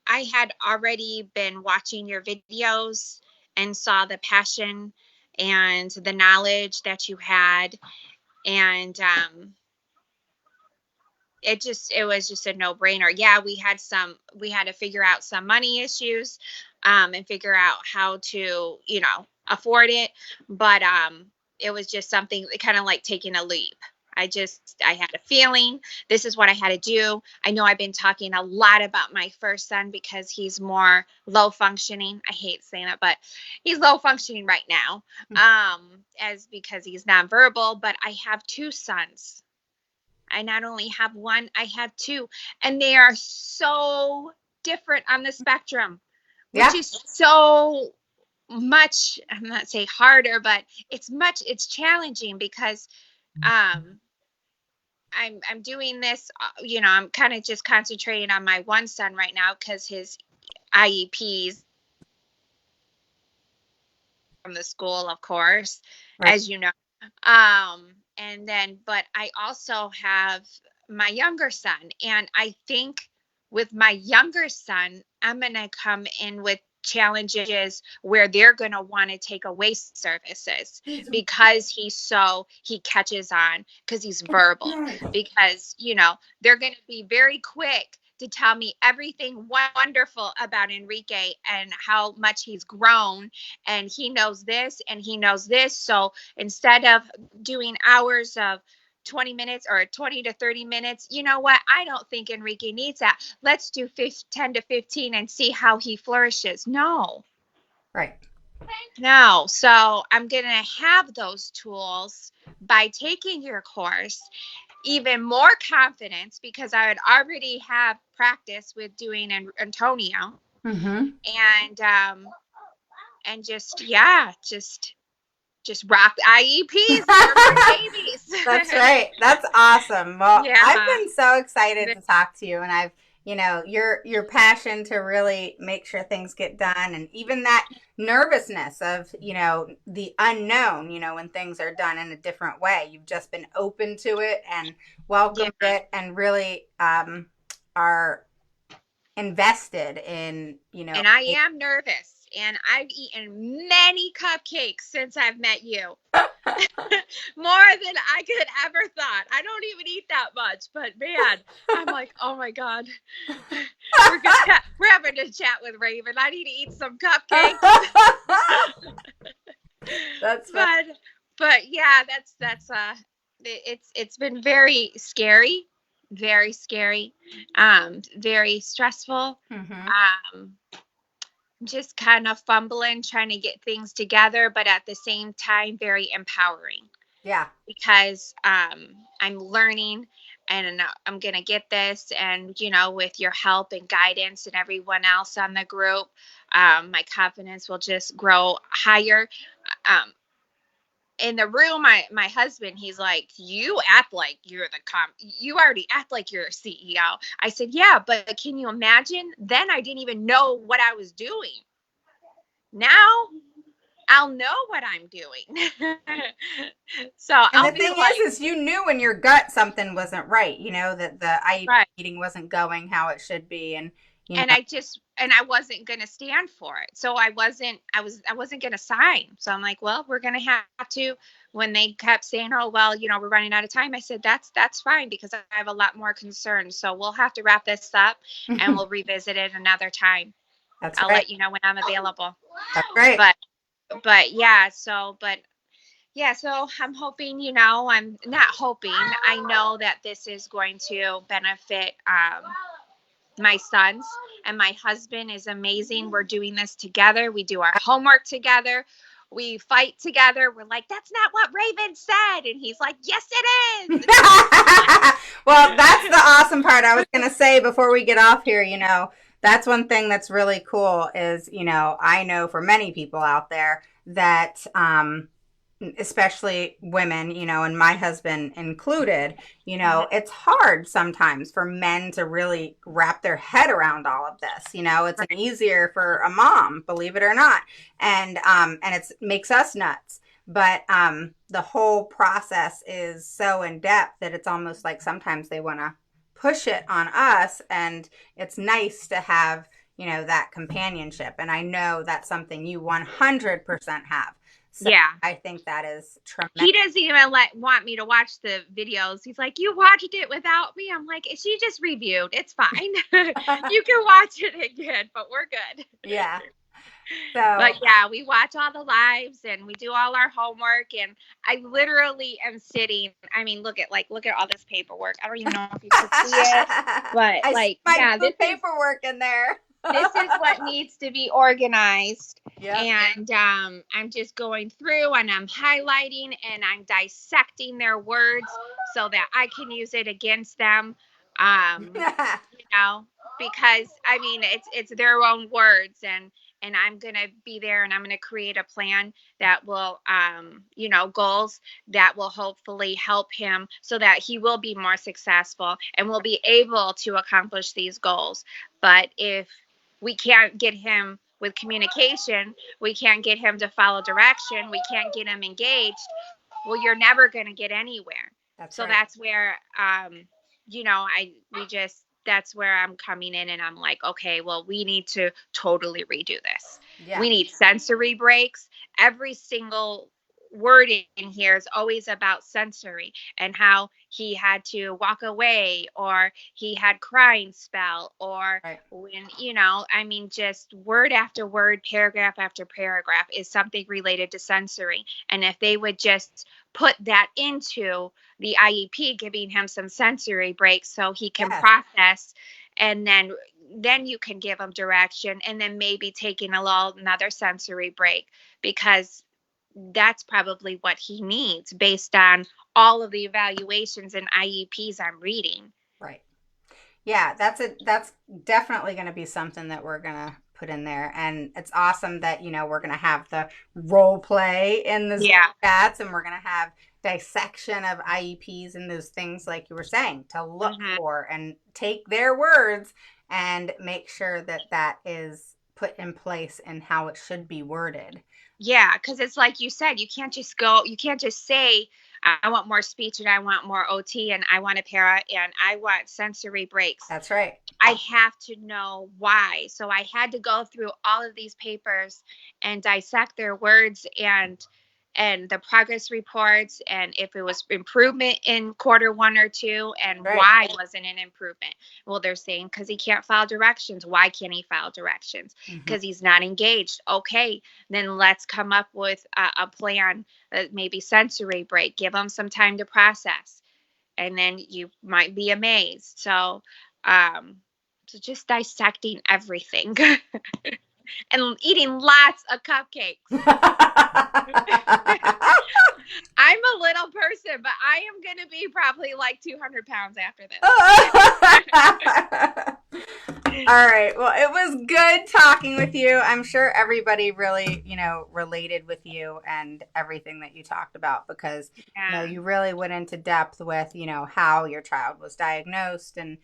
I had already been watching your videos and saw the passion and the knowledge that you had. And it was just a no brainer. Yeah, we had to figure out some money issues, and figure out how to, afford it. But it was just something kind of like taking a leap. I had a feeling this is what I had to do. I know I've been talking a lot about my first son because he's more low functioning. I hate saying it, but he's low functioning right now. As because he's nonverbal, but I have two sons. I not only have one, I have two, and they are so different on the spectrum, which Yeah. is so much, I'm not saying harder, but it's challenging because um I'm doing this, I'm kind of just concentrating on my one son right now because his IEPs from the school, of course, Right. as you know. And then, but I also have my younger son, and I think with my younger son, I'm going to come in with challenges where they're going to want to take away services because he catches on because he's verbal, because they're going to be very quick to tell me everything wonderful about Enrique and how much he's grown, and he knows this and he knows this. So instead of doing hours of 20 minutes or 20 to 30 minutes, you know what? I don't think Enrique needs that. Let's do 10 to 15 and see how he flourishes. No, Right. no. So I'm going to have those tools by taking your course, even more confidence because I would already have practice with doing Antonio, Mm-hmm. and just rock the IEPs. They're my babies. That's right. That's awesome. Well, I've Yeah. been so excited to talk to you, and I've your passion to really make sure things get done, and even that nervousness of, the unknown, when things are done in a different way. You've just been open to it and Yeah. welcomed it, and really are invested in, And I am nervous. And I've eaten many cupcakes since I've met you. More than I could ever thought. I don't even eat that much, but man, I'm like, oh my God. We're having a chat with Raven. I need to eat some cupcakes. That's fun. But yeah, it's been very scary, very scary, very stressful. Just kind of fumbling, trying to get things together, but at the same time, very empowering. Yeah. Because I'm learning and I'm going to get this. And, with your help and guidance and everyone else on the group, my confidence will just grow higher. In the room, my husband, he's like, you act like you're you already act like you're a CEO. I said, yeah, but can you imagine? Then I didn't even know what I was doing. Now I'll know what I'm doing. So and I'll the be thing like, is you knew in your gut something wasn't right, that the IEP right. meeting wasn't going how it should be, and I wasn't going to stand for it. So I wasn't going to sign. So I'm like, well, we're going to have to. When they kept saying, oh, well, we're running out of time, I said, that's fine, because I have a lot more concerns. So we'll have to wrap this up and we'll revisit it another time. That's I'll right. let you know when I'm available. That's right. But yeah, so I'm hoping, I'm not hoping, I know that this is going to benefit my sons, and my husband is amazing. We're doing this together. We do our homework together. We fight together. We're like, that's not what Raven said. And he's like, yes, it is. Well, that's the awesome part. I was going to say before we get off here, that's one thing that's really cool is, I know for many people out there that, especially women, and my husband included, it's hard sometimes for men to really wrap their head around all of this. It's easier for a mom, believe it or not. And it makes us nuts. But the whole process is so in depth that it's almost like sometimes they want to push it on us. And it's nice to have, that companionship. And I know that's something you 100% have. So yeah, I think that is tremendous. He doesn't even want me to watch the videos. He's like, you watched it without me? I'm like, she just reviewed. It's fine. You can watch it again, but we're good. Yeah. But yeah, we watch all the lives and we do all our homework, and I literally am sitting. I mean, look at all this paperwork. I don't even know if you can see it, but this paperwork in there. This is what needs to be organized. Yep. And I'm just going through and I'm highlighting and I'm dissecting their words so that I can use it against them. Because I mean, it's their own words, and I'm going to be there, and I'm going to create a plan that will, goals that will hopefully help him so that he will be more successful and will be able to accomplish these goals. But if we can't get him with communication, we can't get him to follow direction, we can't get him engaged, well, you're never going to get anywhere. That's where, that's where I'm coming in, and I'm like, okay, well, we need to totally redo this. Yeah. We need sensory breaks. Every single word in here is always about sensory and how he had to walk away, or he had crying spell, or when, I mean, just word after word, paragraph after paragraph is something related to sensory. And if they would just put that into the IEP, giving him some sensory breaks so he can process, and then you can give him direction, and then maybe taking another sensory break, because that's probably what he needs based on all of the evaluations and IEPs I'm reading. Right. Yeah, that's definitely going to be something that we're going to put in there. And it's awesome that, we're going to have the role play in the Zoom chats, and we're going to have, dissection of IEPs and those things like you were saying to look Mhm. for and take their words and make sure that that is put in place and how it should be worded. Yeah, because it's like you said, you can't just say, I want more speech and I want more OT and I want a para and I want sensory breaks. That's right. I have to know why. So I had to go through all of these papers and dissect their words and the progress reports and if it was improvement in quarter 1 or 2 and Right. why wasn't an improvement. Well, they're saying because he can't file directions. Why can't he file directions? Because he's not engaged. Okay, then let's come up with a plan, maybe sensory break, give him some time to process, and then you might be amazed. Um, so just dissecting everything and eating lots of cupcakes. I'm a little person, but I am going to be probably like 200 pounds after this. All right. Well, it was good talking with you. I'm sure everybody really, related with you and everything that you talked about because, you really went into depth with, how your child was diagnosed and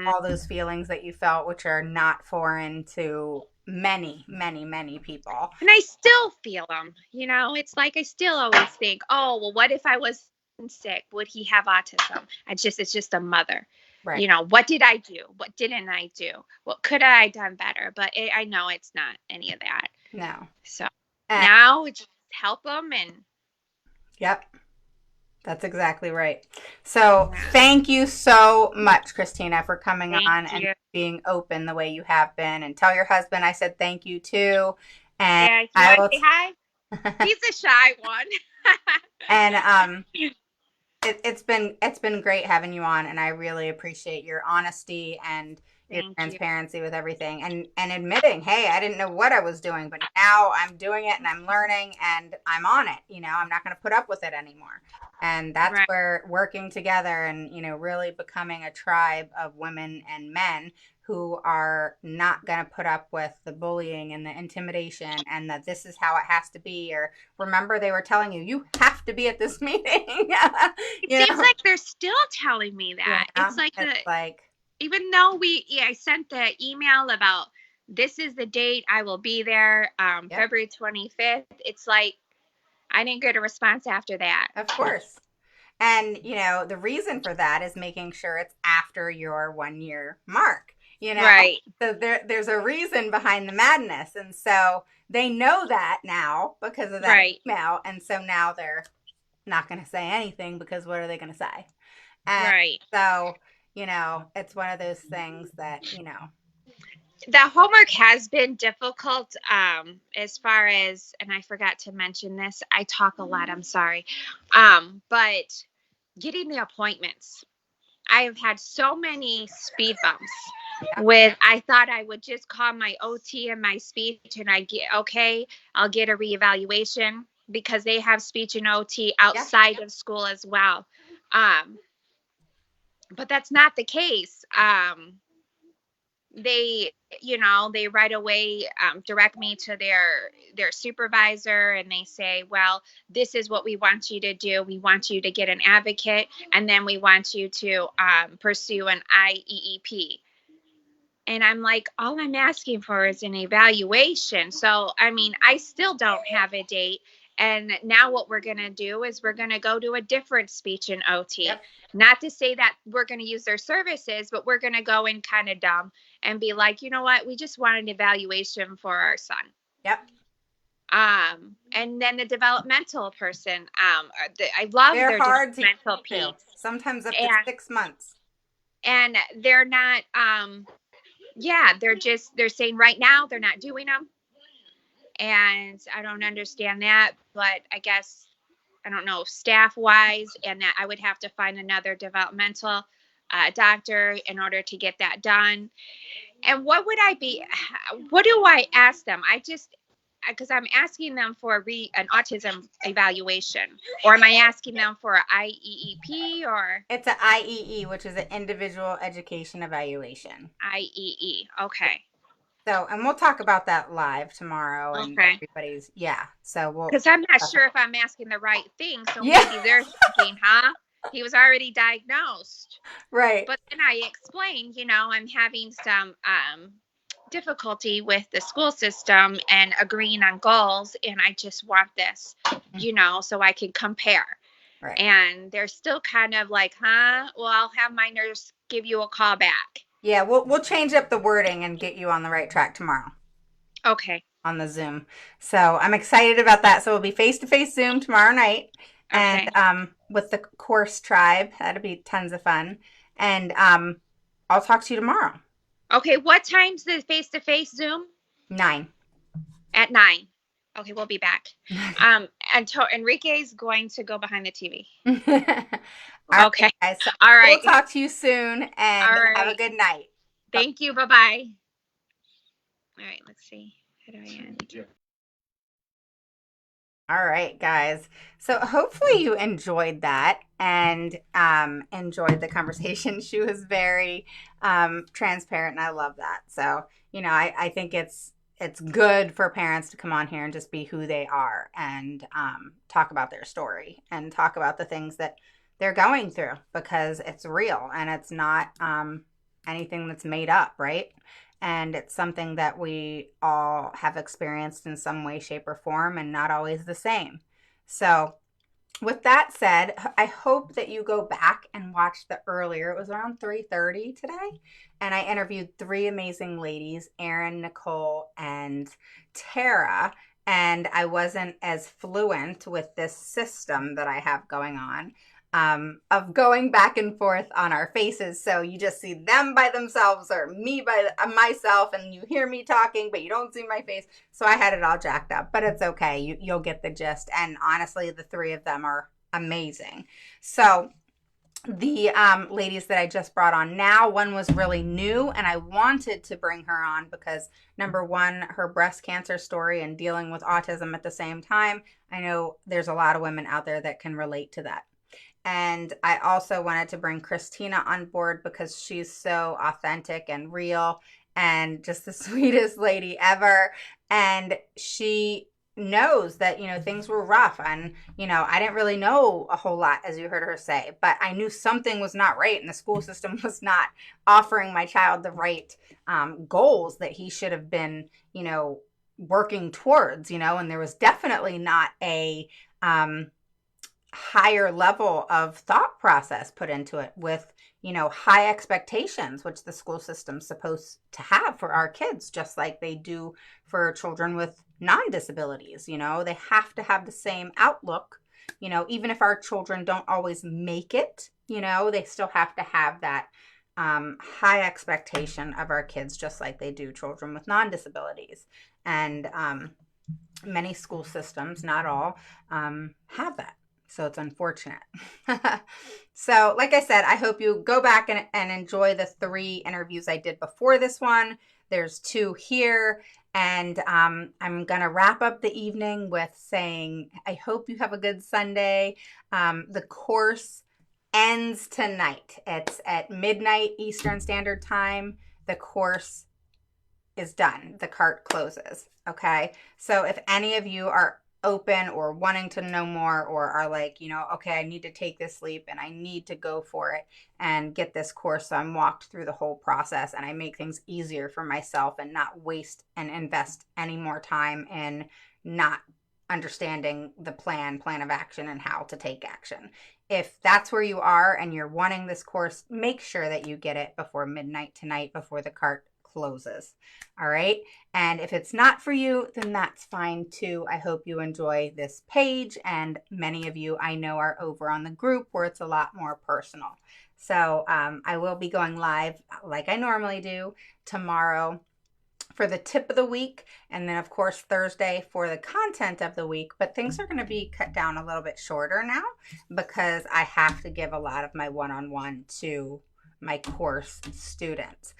all those feelings that you felt, which are not foreign to many, many, many people. And I still feel them. It's like I still always think, oh, well, what if I was sick? Would he have autism? It's just a mother. Right. What did I do? What didn't I do? What could I have done better? But I know it's not any of that. No. So now just help them and. Yep. That's exactly right. So thank you so much, Christina, for coming on and being open the way you have been. And tell your husband I said thank you too. And I will say hi. He's a shy one. And it's been great having you on, and I really appreciate your honesty and your transparency with everything and admitting, hey, I didn't know what I was doing, but now I'm doing it and I'm learning and I'm on it. I'm not going to put up with it anymore. And that's where working together and, really becoming a tribe of women and men who are not going to put up with the bullying and the intimidation and that this is how it has to be. Or remember they were telling you have to be at this meeting. It seems like they're still telling me that. It's like even though I sent the email about this is the date I will be there, February 25th. It's like I didn't get a response after that. Of course. And, the reason for that is making sure it's after your 1 year mark. Right. So there's a reason behind the madness. And so they know that now because of that email. And so now they're not going to say anything because what are they going to say? And so, it's one of those things that, The homework has been difficult as far as, and I forgot to mention this, I talk a lot, I'm sorry, but getting the appointments. I have had so many speed bumps with, I thought I would just call my OT and my speech and I'll get a reevaluation because they have speech and OT outside of school as well. But that's not the case. They right away direct me to their supervisor and they say, well, this is what we want you to do. We want you to get an advocate and then we want you to pursue an IEEP. And I'm like, all I'm asking for is an evaluation. So, I still don't have a date. And now what we're going to do is we're going to go to a different speech and OT. Yep. Not to say that we're going to use their services, but we're going to go in kind of dumb and be like, you know what? We just want an evaluation for our son. Yep. And then the developmental person, I love their developmental piece. Sometimes up to 6 months. And they're not, they're saying right now they're not doing them. And I don't understand that, but I guess, I don't know, staff wise, and that I would have to find another developmental doctor in order to get that done. And what do I ask them? Because I'm asking them for an autism evaluation, or am I asking them for an IEEP or? It's an IEE, which is an individual education evaluation. IEE. Okay. So, and we'll talk about that live tomorrow and Okay. everybody's, yeah. So we'll, Because I'm not sure if I'm asking the right thing. So yeah, maybe they're thinking, huh? He was already diagnosed. right. But then I explained, I'm having some difficulty with the school system and agreeing on goals. And I just want this, so I can compare. Right. And they're still kind of like, huh? Well, I'll have my nurse give you a call back. Yeah, we'll change up the wording and get you on the right track tomorrow Okay. on the Zoom. So I'm excited about that. So we'll be face-to-face Zoom tomorrow night. And Okay. with the course tribe, that'll be tons of fun. And I'll talk to you tomorrow. Okay. What time's the face-to-face Zoom? 9. At 9. Okay, we'll be back. Enrique's going to go behind the TV. All right, Okay. guys. So All right. we'll talk to you soon and All have a right. good night. Thank you. Bye-bye. All right, let's see. How do I end? All right, guys. So hopefully you enjoyed that and enjoyed the conversation. She was very transparent, and I love that. So, I think it's good for parents to come on here and just be who they are and talk about their story and talk about the things that they're going through because it's real and it's not anything that's made up, right? And it's something that we all have experienced in some way, shape, or form, and not always the same. So, with that said, I hope that you go back and watch the earlier. It was around 3:30 today, and I interviewed 3 amazing ladies, Erin, Nicole, and Tara. And I wasn't as fluent with this system that I have going on of going back and forth on our faces. So you just see them by themselves or me by myself, and you hear me talking, but you don't see my face. So I had it all jacked up, but it's okay. You'll get the gist. And honestly, the 3 of them are amazing. So the ladies that I just brought on now, one was really new, and I wanted to bring her on because number one, her breast cancer story and dealing with autism at the same time. I know there's a lot of women out there that can relate to that. And I also wanted to bring Christina on board because she's so authentic and real and just the sweetest lady ever. And she knows that, things were rough. And, I didn't really know a whole lot, as you heard her say, but I knew something was not right. And the school system was not offering my child the right goals that he should have been, working towards, and there was definitely not a, higher level of thought process put into it with high expectations, which the school system's supposed to have for our kids, just like they do for children with non-disabilities. They have to have the same outlook, even if our children don't always make it, they still have to have that high expectation of our kids, just like they do children with non-disabilities. And many school systems, not all, have that. So it's unfortunate. So like I said, I hope you go back and enjoy the 3 interviews I did before this one. There's 2 here. And I'm going to wrap up the evening with saying, I hope you have a good Sunday. The course ends tonight. It's at midnight Eastern Standard Time. The course is done. The cart closes. Okay. So if any of you are open or wanting to know more or are like, okay, I need to take this leap and I need to go for it and get this course. So I'm walked through the whole process and I make things easier for myself and not waste and invest any more time in not understanding the plan of action and how to take action. If that's where you are and you're wanting this course, make sure that you get it before midnight tonight, before the cart closes. All right. And if it's not for you, then that's fine too. I hope you enjoy this page. And many of you I know are over on the group where it's a lot more personal. So I will be going live like I normally do tomorrow for the tip of the week. And then of course Thursday for the content of the week, but things are going to be cut down a little bit shorter now because I have to give a lot of my one-on-one to my course students.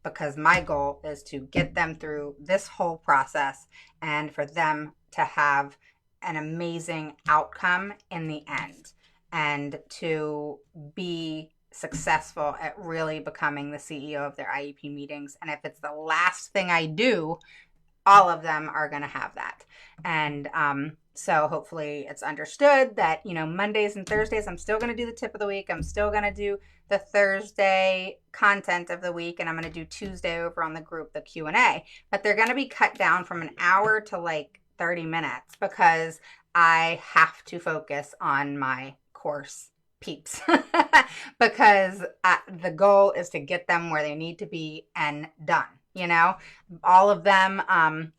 Because my goal is to get them through this whole process and for them to have an amazing outcome in the end and to be successful at really becoming the CEO of their IEP meetings. And if it's the last thing I do, all of them are going to have that. And so hopefully it's understood that, Mondays and Thursdays, I'm still going to do the tip of the week. I'm still going to do the Thursday content of the week. And I'm going to do Tuesday over on the group, the Q&A. But they're going to be cut down from an hour to like 30 minutes because I have to focus on my course peeps because the goal is to get them where they need to be and done. All of them,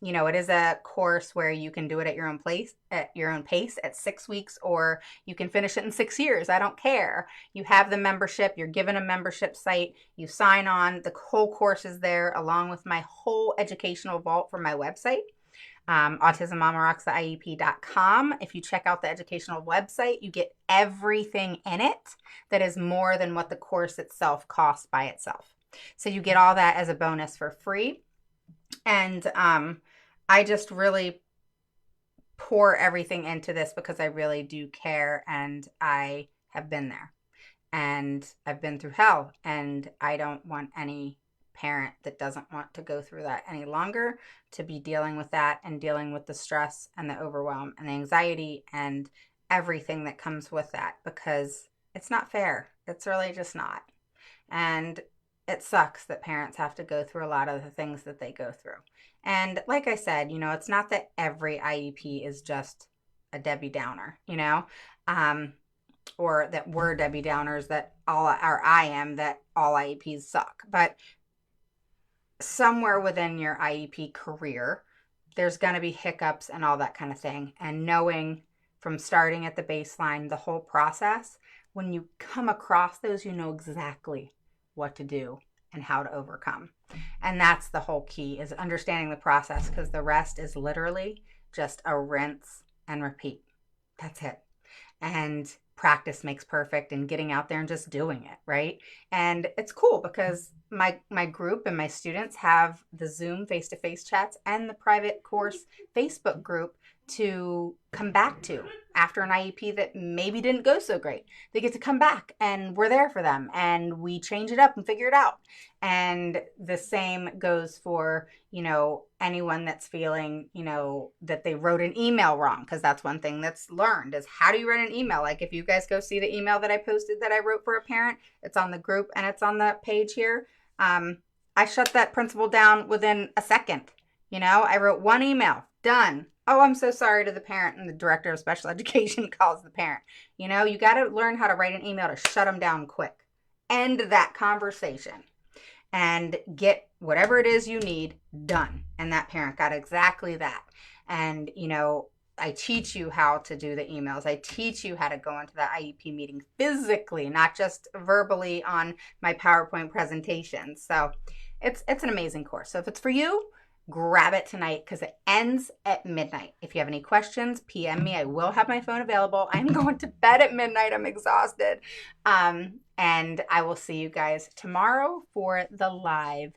it is a course where you can do it at your own pace at 6 weeks, or you can finish it in 6 years. I don't care. You have the membership, you're given a membership site, you sign on, the whole course is there along with my whole educational vault from my website. AutismMamaRocksIEP.com. If you check out the educational website, you get everything in it that is more than what the course itself costs by itself. So you get all that as a bonus for free. And I just really pour everything into this because I really do care, and I have been there and I've been through hell, and I don't want any parent that doesn't want to go through that any longer to be dealing with that and dealing with the stress and the overwhelm and the anxiety and everything that comes with that, because it's not fair. It's really just not. And it sucks that parents have to go through a lot of the things that they go through. And like I said, it's not that every IEP is just a Debbie Downer, or that we're Debbie Downers, that I am, that all IEPs suck. But somewhere within your IEP career, there's going to be hiccups and all that kind of thing. And knowing from starting at the baseline, the whole process, when you come across those, you know exactly what to do and how to overcome. And that's the whole key, is understanding the process, because the rest is literally just a rinse and repeat. That's it. And practice makes perfect, and getting out there and just doing it, right? And it's cool because my group and my students have the Zoom face-to-face chats and the private course Facebook group to come back to after an IEP that maybe didn't go so great. They get to come back, and we're there for them, and we change it up and figure it out. And the same goes for, anyone that's feeling, that they wrote an email wrong, because that's one thing that's learned is, how do you write an email? Like, if you guys go see the email that I posted that I wrote for a parent, it's on the group and it's on the page here. I shut that principal down within a second. I wrote one email, done. Oh, I'm so sorry to the parent, and the director of special education calls the parent. You got to learn how to write an email to shut them down quick. End that conversation and get whatever it is you need done. And that parent got exactly that. And, I teach you how to do the emails. I teach you how to go into the IEP meeting physically, not just verbally on my PowerPoint presentation. So it's an amazing course. So if it's for you, grab it tonight, because it ends at midnight. If you have any questions, PM me. I will have my phone available. I'm going to bed at midnight. I'm exhausted. And I will see you guys tomorrow for the live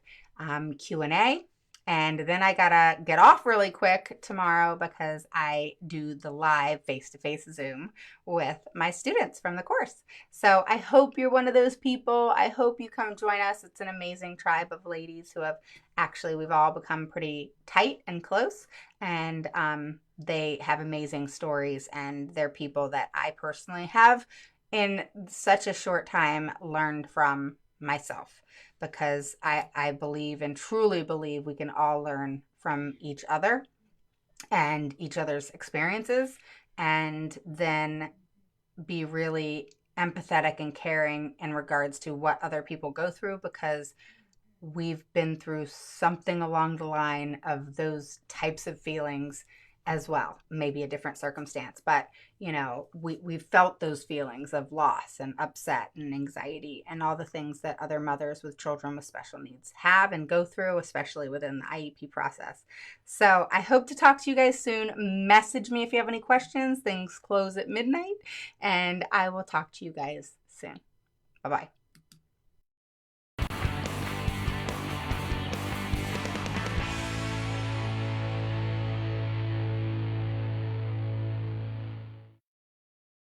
Q&A. And then I gotta get off really quick tomorrow because I do the live face-to-face Zoom with my students from the course. So I hope you're one of those people. I hope you come join us. It's an amazing tribe of ladies who we've all become pretty tight and close. And they have amazing stories, and they're people that I personally have in such a short time learned from myself, because I believe and truly believe we can all learn from each other and each other's experiences, and then be really empathetic and caring in regards to what other people go through, because we've been through something along the line of those types of feelings as well. Maybe a different circumstance, but we've felt those feelings of loss and upset and anxiety and all the things that other mothers with children with special needs have and go through, especially within the IEP process. So I hope to talk to you guys soon. Message me if you have any questions. Things close at midnight, and I will talk to you guys soon. Bye-bye.